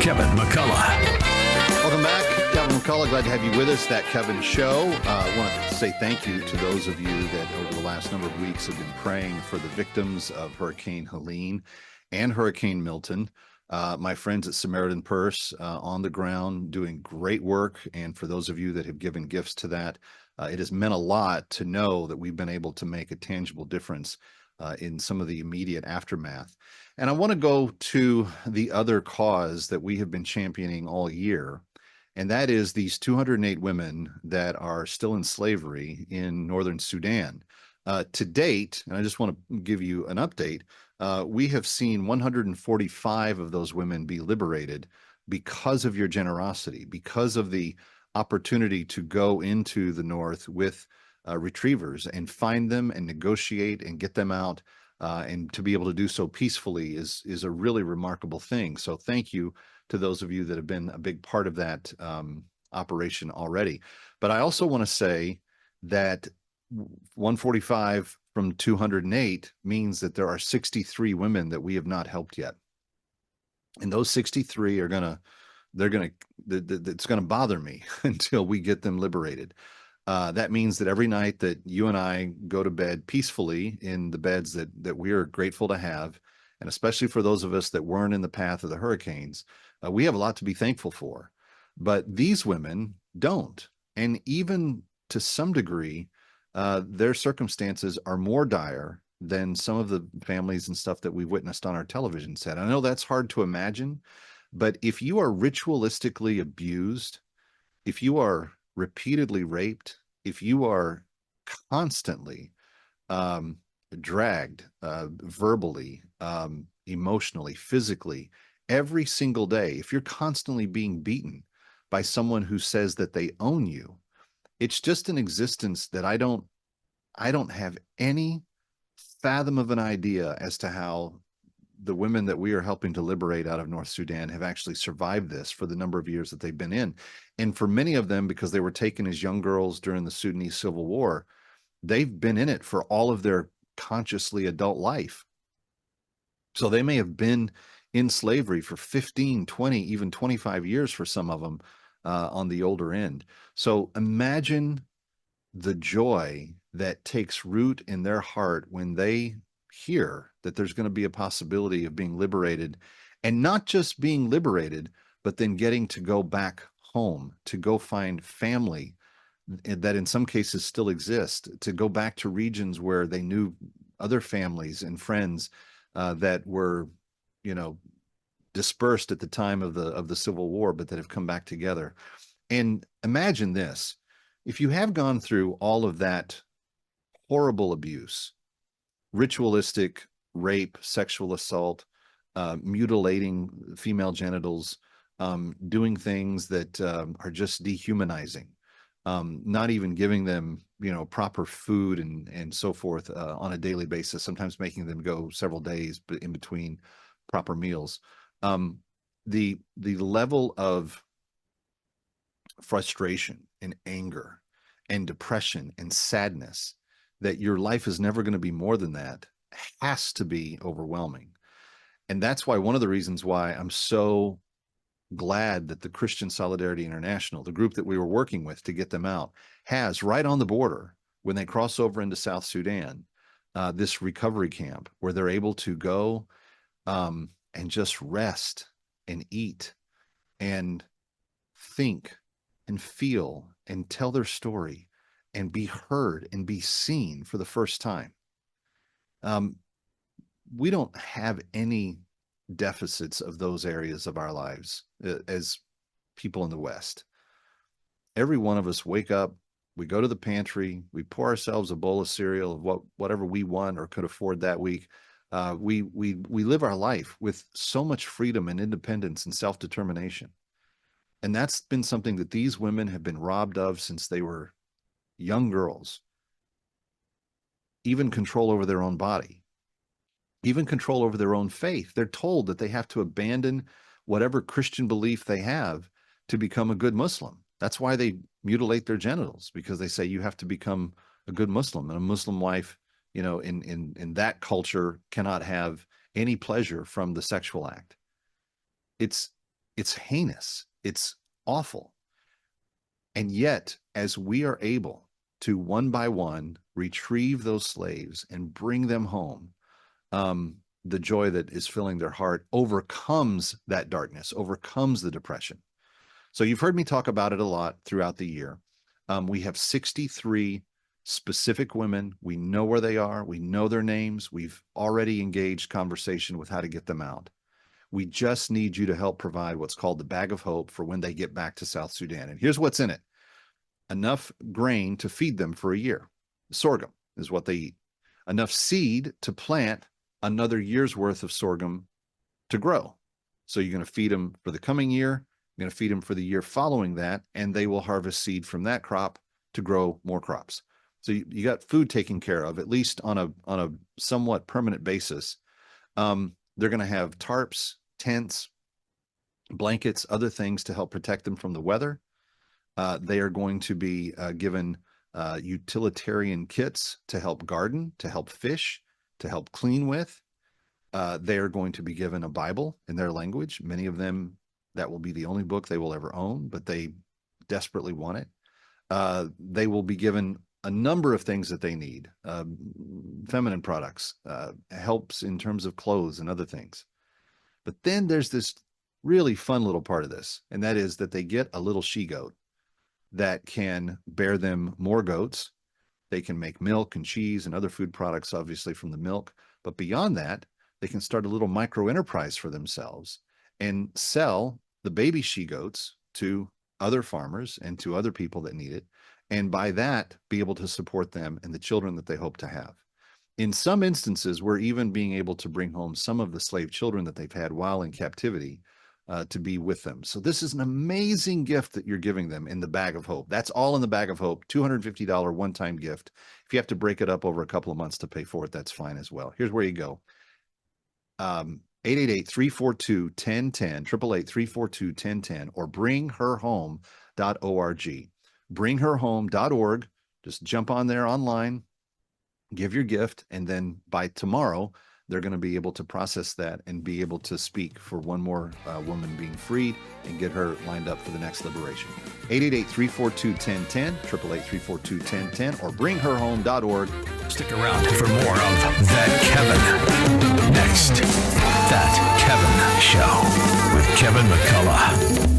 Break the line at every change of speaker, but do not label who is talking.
Kevin McCullough.
Welcome back. Kevin McCullough, glad to have you with us. That Kevin Show. I want to say thank you to those of you that over the last number of weeks have been praying for the victims of Hurricane Helene and Hurricane Milton. My friends at Samaritan Purse on the ground doing great work. And for those of you that have given gifts to that, it has meant a lot to know that we've been able to make a tangible difference in some of the immediate aftermath. And I want to go to the other cause that we have been championing all year, and that is these 208 women that are still in slavery in northern Sudan. To date, and I just want to give you an update, we have seen 145 of those women be liberated because of your generosity, because of the opportunity to go into the north with retrievers and find them and negotiate and get them out, and to be able to do so peacefully is a really remarkable thing. So thank you to those of you that have been a big part of that operation already. But I also want to say that 145 from 208 means that there are 63 women that we have not helped yet. And those 63 are it's going to bother me until we get them liberated. That means that every night that you and I go to bed peacefully in the beds that we are grateful to have, and especially for those of us that weren't in the path of the hurricanes, we have a lot to be thankful for. But these women don't. And even to some degree, their circumstances are more dire than some of the families and stuff that we've witnessed on our television set. I know that's hard to imagine, but if you are ritualistically abused, if you are repeatedly raped, if you are constantly dragged verbally, emotionally, physically, every single day, if you're constantly being beaten by someone who says that they own you, it's just an existence that I don't have any fathom of an idea as to how the women that we are helping to liberate out of North Sudan have actually survived this for the number of years that they've been in. And for many of them, because they were taken as young girls during the Sudanese Civil War, they've been in it for all of their consciously adult life. So they may have been in slavery for 15, 20, even 25 years for some of them on the older end. So imagine the joy that takes root in their heart when they hear that there's going to be a possibility of being liberated, and not just being liberated, but then getting to go back home, to go find family that in some cases still exist, to go back to regions where they knew other families and friends that were, dispersed at the time of the Civil War, but that have come back together. And imagine this: if you have gone through all of that horrible abuse, ritualistic rape, sexual assault, mutilating female genitals, doing things that are just dehumanizing, not even giving them, proper food and so forth on a daily basis, sometimes making them go several days in between proper meals. The level of frustration and anger and depression and sadness that your life is never going to be more than that has to be overwhelming. And that's why one of the reasons why I'm so glad that the Christian Solidarity International, the group that we were working with to get them out, has right on the border, when they cross over into South Sudan, this recovery camp where they're able to go and just rest and eat and think and feel and tell their story and be heard and be seen for the first time. We don't have any deficits of those areas of our lives as people in the West. Every one of us wake up, we go to the pantry, we pour ourselves a bowl of cereal of whatever we want or could afford that week. We live our life with so much freedom and independence and self-determination. And that's been something that these women have been robbed of since they were young girls. Even control over their own body, even control over their own faith. They're told that they have to abandon whatever Christian belief they have to become a good Muslim. That's why they mutilate their genitals, because they say you have to become a good Muslim, and a Muslim wife, in that culture cannot have any pleasure from the sexual act. It's It's heinous. It's awful. And yet, as we are able to one by one retrieve those slaves and bring them home, the joy that is filling their heart overcomes that darkness, overcomes the depression. So you've heard me talk about it a lot throughout the year. We have 63 specific women. We know where they are. We know their names. We've already engaged conversation with how to get them out. We just need you to help provide what's called the bag of hope for when they get back to South Sudan. And here's what's in it: enough grain to feed them for a year. Sorghum is what they eat. Enough seed to plant another year's worth of sorghum to grow. So you're going to feed them for the coming year. You're going to feed them for the year following that, and they will harvest seed from that crop to grow more crops. So you got food taken care of, at least on a somewhat permanent basis. They're going to have tarps, tents, blankets, other things to help protect them from the weather. They are going to be given utilitarian kits to help garden, to help fish, to help clean with. They are going to be given a Bible in their language. Many of them, that will be the only book they will ever own, but they desperately want it. They will be given a number of things that they need, feminine products, helps in terms of clothes and other things. But then there's this really fun little part of this, and that is that they get a little she-goat that can bear them more goats. They can make milk and cheese and other food products, obviously, from the milk. But beyond that, they can start a little micro enterprise for themselves and sell the baby she-goats to other farmers and to other people that need it. And by that, be able to support them and the children that they hope to have. In some instances, we're even being able to bring home some of the slave children that they've had while in captivity to be with them. So this is an amazing gift that you're giving them in the bag of hope. That's all in the bag of hope, $250 one-time gift. If you have to break it up over a couple of months to pay for it, that's fine as well. Here's where you go. 888-342-1010, 888-342-1010, or bringherhome.org. Bringherhome.org. Just jump on there online, give your gift, and then by tomorrow, they're going to be able to process that and be able to speak for one more woman being freed and get her lined up for the next liberation. 888-342-1010, 888-342-1010, or bringherhome.org.
Stick around for more of That Kevin. Next, That Kevin Show with Kevin McCullough.